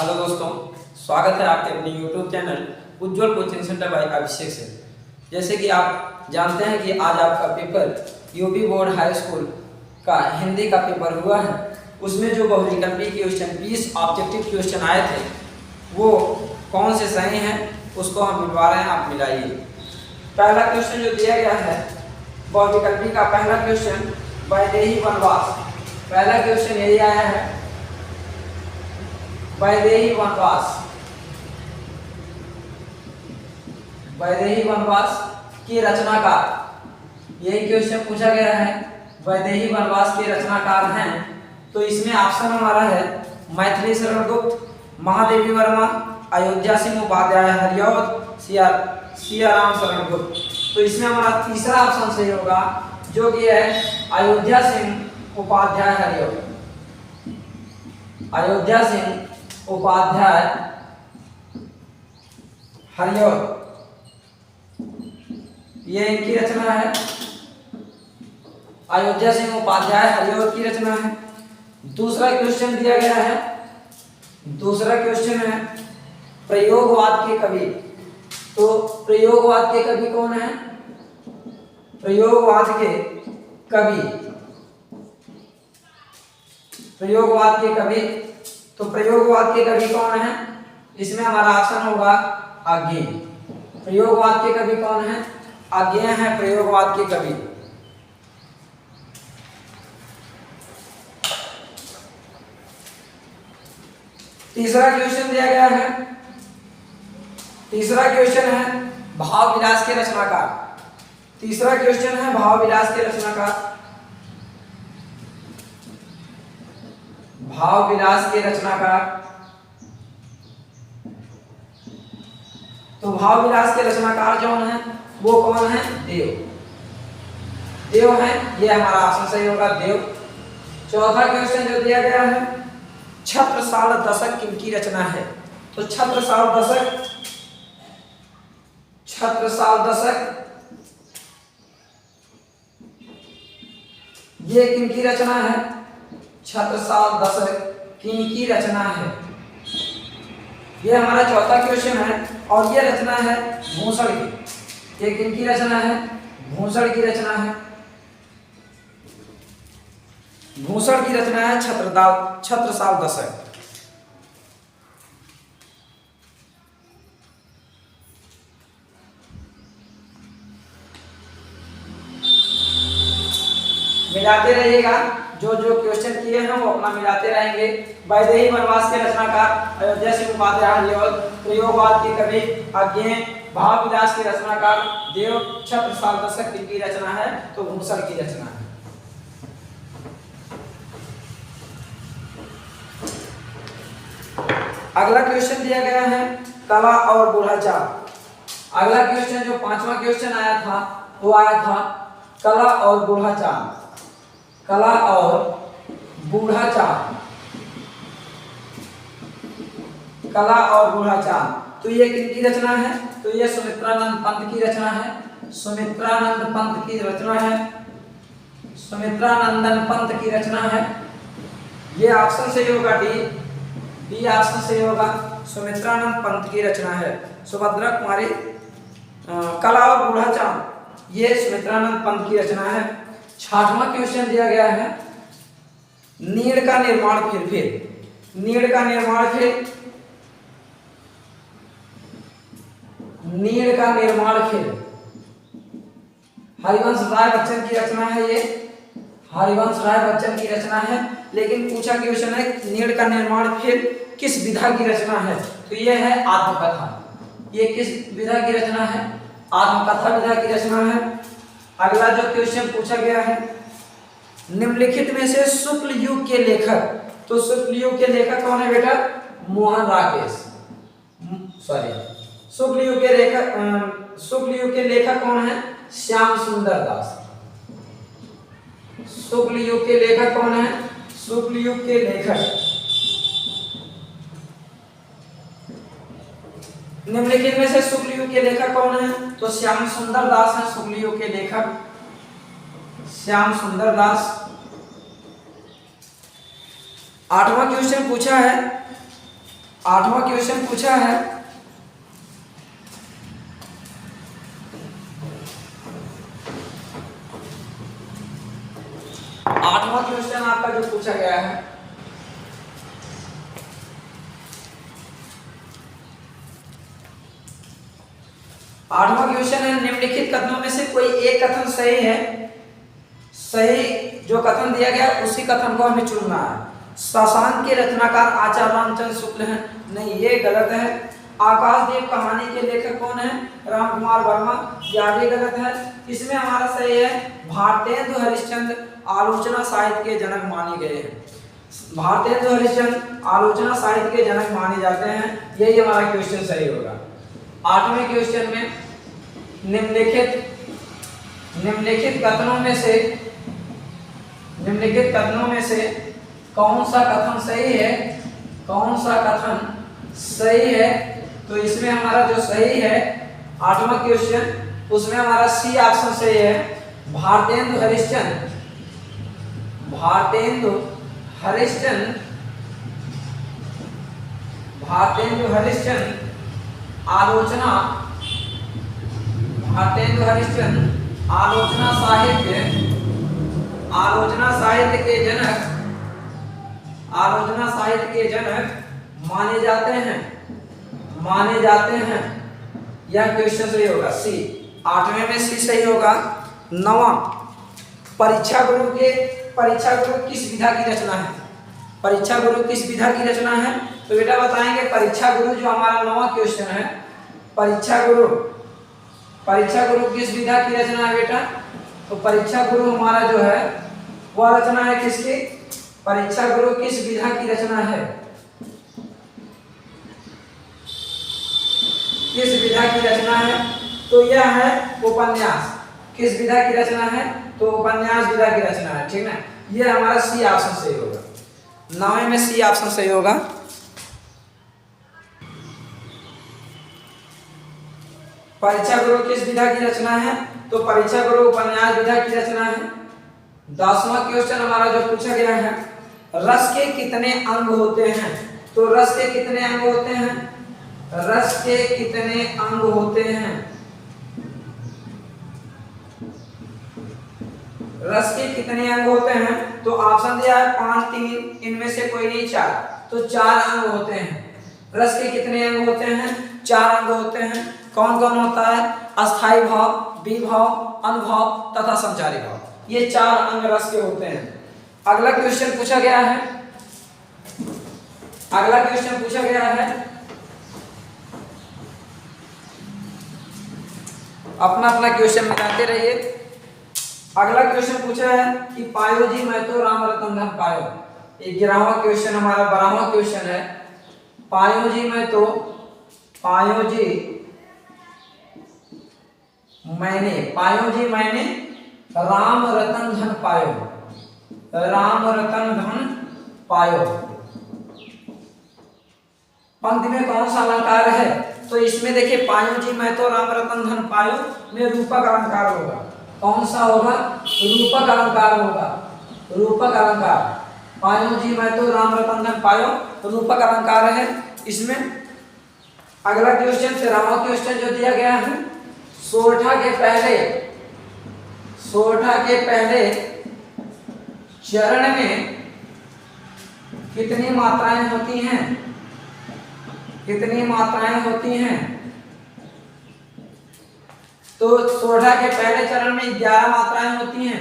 Hello दोस्तों, स्वागत है आपके अपने YouTube चैनल उज्ज्वल कोचिंग सेंटर बाय अभिषेक से। जैसे कि आप जानते हैं कि आज आपका paper UP board high school का हिंदी का पेपर हुआ है। उसमें जो बहुविकल्पी क्वेश्चन 20 ऑब्जेक्टिव क्वेश्चन आए थे वो कौन से सही हैं उसको हम मिलवा रहे हैं, आप मिलाइए। पहला क्वेश्चन जो दिया गया है बहुविकल्पी का पहला क्वेश्चन वैदेही वनवास। पहला क्वेश्चन यही आया है, वैदेही वनवास। वैदेही वनवास के रचनाकार, यही क्वेश्चन पूछा गया है। वैदेही वनवास के रचनाकार हैं तो इसमें ऑप्शन हमारा है मैथिली शरण गुप्त, महादेवी वर्मा, अयोध्या सिंह उपाध्याय हरिऔध, सियाराम शरण गुप्त। तो इसमें हमारा तीसरा ऑप्शन सही होगा जो कि है अयोध्या सिंह उपाध्याय हरिऔध। अयोध्या सिंह उपाध्याय हरिऔध, ये इनकी रचना है। अयोध्या सिंह उपाध्याय हरिऔध की रचना है। दूसरा क्वेश्चन दिया गया है, दूसरा क्वेश्चन है प्रयोगवाद के कवि। तो प्रयोगवाद के कवि कौन है? प्रयोगवाद के कवि, प्रयोगवाद के कवि। तो प्रयोगवाद के कवि कौन है? इसमें हमारा ऑप्शन होगा अज्ञेय। प्रयोगवाद के कवि कौन है? अज्ञेय है प्रयोगवाद के कवि। तीसरा क्वेश्चन दिया गया है, तीसरा क्वेश्चन है भाव विलास के रचनाकार। तीसरा क्वेश्चन है भाव विलास के रचनाकार। भाव विलास के रचनाकार, तो भाव विलास के रचनाकार कौन है? वो कौन है? देव। देव है, ये हमारा ऑप्शन सही होगा, देव। चौथा क्वेश्चन जो दिया गया है छत्रसाल दशक किनकी रचना है? तो छत्रसाल दशक, छत्रसाल दशक ये किनकी रचना है? छत्रसाल दशक किनकी रचना है? ये हमारा चौथा क्वेश्चन है और ये रचना है भूषण की। ये किनकी रचना है? भूषण की रचना है। भूषण की रचना है छत्रसाल दशक। मिलाते रहिएगा, जो जो क्वेश्चन किए हैं वो अपना मिलाते रहेंगे। वैदेही वनवास के रचनाकार अयोध्या सिंह उपाध्याय हरिऔध, प्रयोगवाद के कवि अज्ञेय, भाव विलास के रचनाकार देव, छत्रसाल दशक किनकी रचना है? तो भूषण की रचना है। अगला क्वेश्चन दिया गया है कला और बूढ़ाचाल। अगला क्वेश्चन जो पांचवा क्वेश्चन आया था वो आया था कला और बूढ़ाचाल। कला और बूढ़ाचाल, कला और बूढ़ाचाल। तो ये किनकी रचना है? तो ये सुमित्रानंद पंत की रचना है। सुमित्रानंद पंत की रचना है। सुमित्रानंदन पंत की रचना है। ये ऑप्शन सही होगा डी ऑप्शन सही होगा, सुमित्रानंद पंत की रचना है। सुभद्रा कुमारी, कला और बूढ़ाचाल ये सुमित्रानंद पंत की रचना है। छठवां क्वेश्चन दिया गया है नीड़ का निर्माण फिर। नीड़ का निर्माण फिर, नीड़ का निर्माण फिर हरिवंश राय बच्चन की रचना है। ये हरिवंश राय बच्चन की रचना है। लेकिन पूछा क्वेश्चन है नीड़ का निर्माण फिर किस विधा की रचना है? तो ये है आत्मकथा। ये किस विधा की रचना है? आत्मकथा विधा की रचना है। अगला जो क्वेश्चन पूछा गया है निम्नलिखित में से शुक्ल युग के लेखक। तो शुक्ल युग के लेखक कौन है बेटा? मोहन राकेश। सॉरी, शुक्ल युग के लेखक, शुक्ल युग के लेखक कौन है? श्याम सुंदर दास। शुक्ल युग के लेखक कौन है? शुक्ल युग के लेखक निम्नलिखित में से शुक्ल युग के लेखक कौन है? तो श्याम सुंदर दास है शुक्ल युग के लेखक, श्याम सुंदर दास। आठवां क्वेश्चन पूछा है 8वां क्वेश्चन पूछा है, आठवां क्वेश्चन आपका जो पूछा गया है, आठवां क्वेश्चन है निम्नलिखित कथनों में से कोई एक कथन सही है। सही जो कथन दिया गया उसी कथन को हमें चुनना है। शशांक के रचनाकार आचार्य रामचंद्र शुक्ल हैं, नहीं ये गलत है। आकाशदीप कहानी के लेखक कौन है? रामकुमार वर्मा, यह भी गलत है। इसमें हमारा सही है भारतेंदु हरिश्चंद्र आलोचना साहित्य के जनक माने गए हैं। भारतेंदु हरिश्चंद्र आलोचना साहित्य के जनक माने जाते हैं, यही हमारा क्वेश्चन सही होगा। 8वें क्वेश्चन में निम्नलिखित कथनों में से कौन सा कथन सही है? कौन सा कथन सही है? तो इसमें हमारा जो सही है 8वां क्वेश्चन, उसमें हमारा सी ऑप्शन सही है। भारतेंदु हरिश्चंद्र आलोचना साहित्य के जनक माने जाते हैं। यह क्वेश्चन सही होगा सी। 8वें में सी सही होगा। 9वां परीक्षा गुरु किस विधा की रचना है? परीक्षा गुरु किस विधा की रचना है? तो बेटा बताएंगे परीक्षा गुरु जो हमारा 9वां क्वेश्चन है, परीक्षा गुरु किस विधा की रचना है बेटा? तो परीक्षा गुरु हमारा जो है वह रचना है किसकी? परीक्षा गुरु किस विधा की रचना है? किस विधा की रचना है? तो यह है उपन्यास। किस विधा की रचना है? तो उपन्यास विधा की रचना है, ठीक ना। यह हमारा सी ऑप्शन सही होगा। 9वें में सी ऑप्शन सही होगा। परीक्षा गुरु किस विधा की रचना है? तो परीक्षा गुरु उपन्यास विधा की रचना है। 10वां क्वेश्चन हमारा जो पूछा गया है, रस के कितने अंग होते हैं? तो रस के कितने अंग होते हैं? रस के कितने अंग होते हैं? रस के कितने अंग होते हैं? तो ऑप्शन दिया है 5, 3, इनमें से कोई नहीं 4, तो 4 अंग होते हैं। रस के कितने अंग होते हैं? 4 अंग होते हैं। कौन कौन होता है? अस्थाई भाव, विभाव, अनुभाव तथा संचारी भाव, ये 4 अंग रस के होते हैं। अगला क्वेश्चन पूछा गया है, अपना अपना क्वेश्चन मिलाते रहिए। अगला क्वेश्चन पूछा है कि पायो जी मैं तो राम रतन धन पायो। 11वां क्वेश्चन हमारा 12वां क्वेश्चन है। पायो जी मैंने राम रतन धन पायो। पंक्ति में कौन सा अलंकार है? तो इसमें देखिए पायो जी मैं तो राम रतन धन पायो में रूपक अलंकार होगा। कौन सा होगा? रूपक अलंकार होगा। रूपक अलंकार, पायो जी मैं तो राम रतन धन पायो, रूपक अलंकार है इसमें। अगला क्वेश्चन 13वां क्वेश्चन जो दिया गया है, सोरठा के पहले चरण में कितनी मात्राएं होती हैं? तो सोरठा के पहले चरण में 11 मात्राएं होती हैं।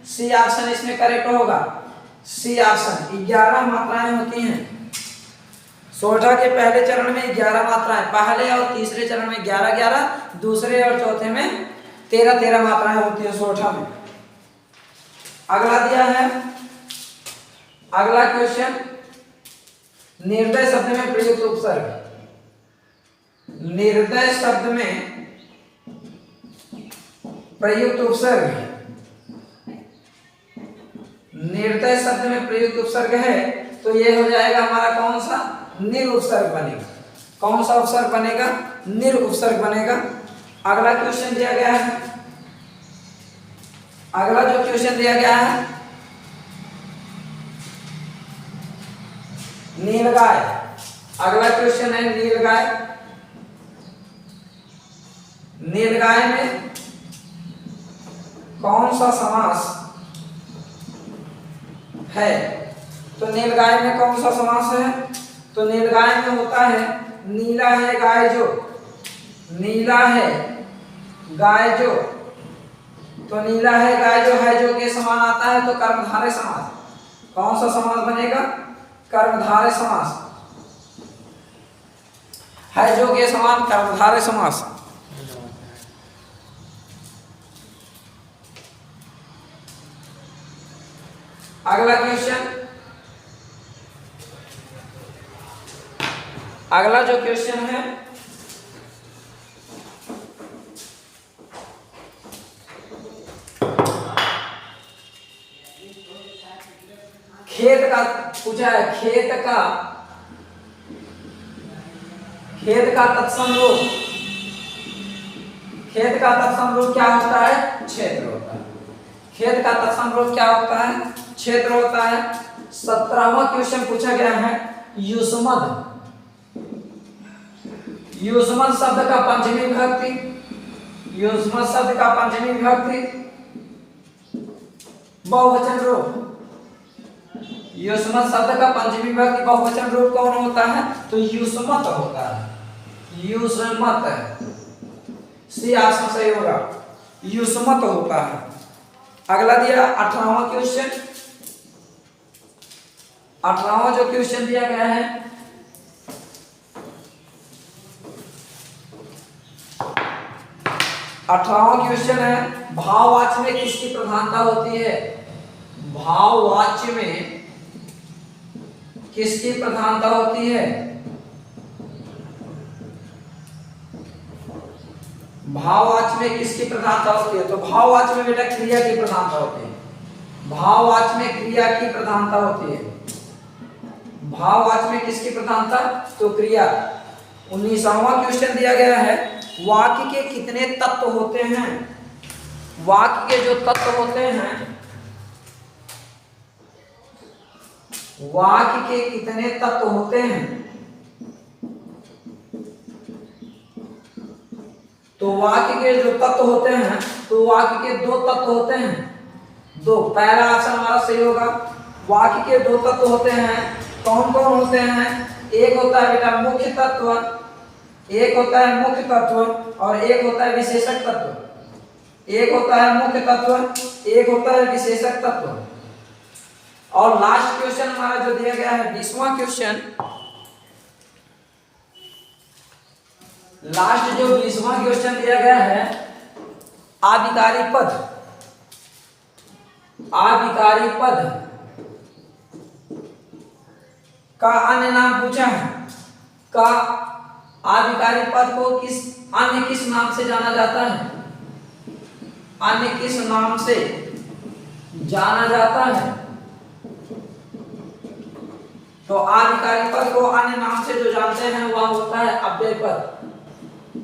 सी ऑप्शन इसमें करेक्ट होगा। सी ऑप्शन 11 मात्राएं होती हैं। सोरठा के पहले चरण में 11 मात्राएं, पहले और तीसरे चरण में 11-11, दूसरे और चौथे में 13-13 मात्राएं होती हैं सोरठा में। अगला दिया है, अगला क्वेश्चन, निर्दय शब्द में प्रयुक्त उपसर्ग। निर्दय शब्द में प्रयुक्त उपसर्ग है, तो ये हो जाएगा हमारा कौन सा? निर उपसर्ग बनेगा। कौन सा उपसर्ग बनेगा? निर उपसर्ग बनेगा। अगला क्वेश्चन दिया गया है, अगला जो क्वेश्चन दिया गया है, नीलगाय अगला क्वेश्चन है नीलगाय। नीलगाय में कौन सा समास है? तो नीलगाय में कौन सा समास है? तो नीलगाय में होता है नीला है गाय जो, नीला है गाय जो। तो नीला है गाय जो के समान आता है, तो कर्मधारय समास। कौन सा समास बनेगा? कर्मधारय समास। है जो के समान कर्मधारय समास। अगला क्वेश्चन, अगला जो क्वेश्चन है खेत का पूछा है। खेत का तत्सम रूप, खेत का तत्सम रूप क्या होता है? क्षेत्र होता है। खेत का तत्सम रूप क्या होता है? क्षेत्र होता है। 17वां क्वेश्चन पूछा गया है युष्मद। युष्मद शब्द का पंचमी विभक्ति, युष्मद शब्द का पंचमी विभक्ति बहुवचन रूप। युष्मत शब्द का पंचमी विभक्ति बहुवचन रूप कौन होता है? तो युष्मत होता है। युष्मत, सी ऑप्शन सही होगा, युष्मत होता है। अगला दिया 18वां क्वेश्चन। 18वां जो क्वेश्चन दिया गया है, 18वां क्वेश्चन है भाववाच्य में किसकी प्रधानता होती है? भाववाच्य में किसकी प्रधानता होती है? भाववाच्य में किसकी प्रधानता होती है? तो भाववाच्य में बेटा क्रिया की प्रधानता होती है। भाववाच्य में क्रिया की प्रधानता होती है। भाववाच्य में किसकी प्रधानता? तो क्रिया। 19वां क्वेश्चन दिया गया है वाक्य के कितने तत्व होते हैं? वाक्य के जो तत्व होते हैं, वाक्य के कितने तत्व होते हैं? तो वाक्य के जो तत्व होते हैं, तो वाक्य के दो तत्व होते हैं। दो, पहला ऑप्शन हमारा सही होगा। वाक्य के दो तत्व होते हैं। कौन कौन होते हैं? एक होता है बेटा मुख्य तत्व, एक होता है मुख्य तत्व और एक होता है विशेषक तत्व। एक होता है मुख्य तत्व, एक होता है विशेषक तत्व। और लास्ट क्वेश्चन हमारा जो दिया गया है 20वां क्वेश्चन, लास्ट जो 20वां क्वेश्चन दिया गया है आधिकारी पद। आधिकारी पद का अन्य नाम पूछा है। का आधिकारी पद को किस नाम से जाना जाता है? अन्य किस नाम से जाना जाता है? तो आधिकारी पद को अन्य नाम से जो जानते हैं वह होता है अव्यय पद।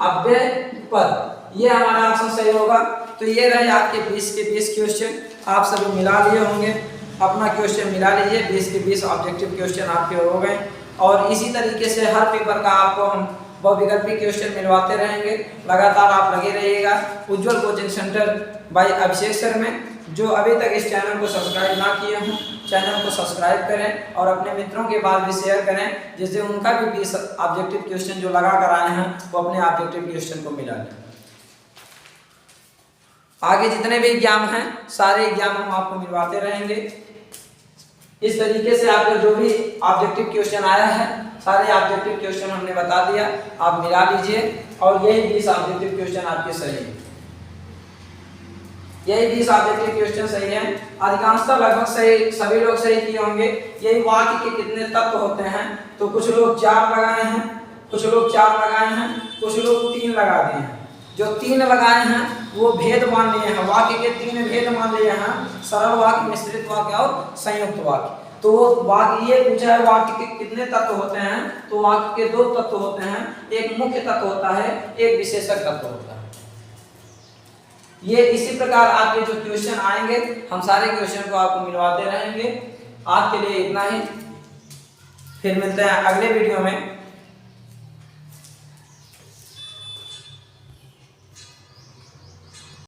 अव्यय पद, ये हमारा ऑप्शन सही होगा। तो ये रहे आपके 20 के 20 क्वेश्चन। आप सभी मिला लिए होंगे, अपना क्वेश्चन मिला लीजिए। 20 के 20 ऑब्जेक्टिव क्वेश्चन आपके हो गए। और इसी तरीके से हर पेपर का आपको हम बहुविकल्पी क्वेश्चन मिलवाते रहेंगे। लगातार आप लगे रहिएगा उज्जवल कोचिंग सेंटर बाय अभिषेक सर में। जो अभी तक इस चैनल को सब्सक्राइब ना किए हों, चैनल को सब्सक्राइब करें और अपने मित्रों के पास भी शेयर करें, जिससे उनका भी 20 ऑब्जेक्टिव क्वेश्चन जो लगा कर आए हैं वो अपने ऑब्जेक्टिव क्वेश्चन को मिला लें। आगे जितने भी एग्जाम हैं सारे एग्जाम हम आपको मिलवाते रहेंगे। इस तरीके से आपको जो भी ऑब्जेक्टिव क्वेश्चन आया है सारे ऑब्जेक्टिव क्वेश्चन हमने बता दिया, आप मिला लीजिए। और यही 20 ऑब्जेक्टिव क्वेश्चन आपके सही है। यही 20 ऑब्जेक्टिव क्वेश्चन सही है। अधिकांशतः लगभग सही, सभी लोग सही किए होंगे। यही वाक्य के कितने तत्व होते हैं, तो कुछ लोग 4 लगाए हैं, कुछ लोग 4 लगाए हैं, कुछ लोग 3 लगा दिए हैं। जो 3 लगाए हैं वो भेद मान लिए हैं, वाक्य के 3 भेद मान लिए हैं, सरल वाक्य, मिश्रित वाक्य और संयुक्त वाक्य। तो वाक्य ये पूछा है वाक्य के कितने तत्व होते हैं, तो वाक्य के 2 तत्व होते हैं, एक मुख्य तत्व होता है, एक विशेषक तत्व होता है। ये इसी प्रकार आपके जो क्वेश्चन आएंगे हम सारे क्वेश्चन को आपको मिलवाते रहेंगे। आज के लिए इतना ही, फिर मिलते हैं अगले वीडियो में।